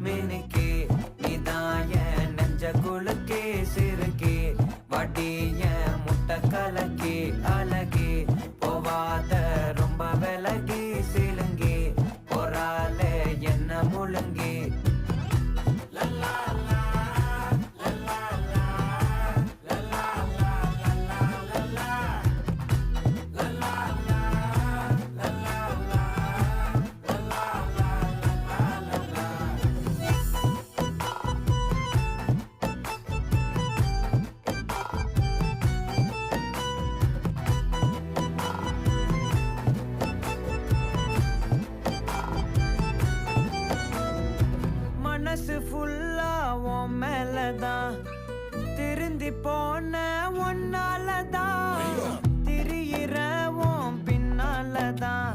மினுக்கே நீதான் என் நெஞ்ச குலுக்கே சிறுக்கே வடிய முட்டை கலக்கே அழகே போவாத ரொம்ப விலகி சிலுங்கி போறாலே என்ன முழுங்கி மனசு ஃபுல்லா உன் மேலதான் திருந்தி போன ஒன்னாலதான் திரியிற உன் பின்னாலதான்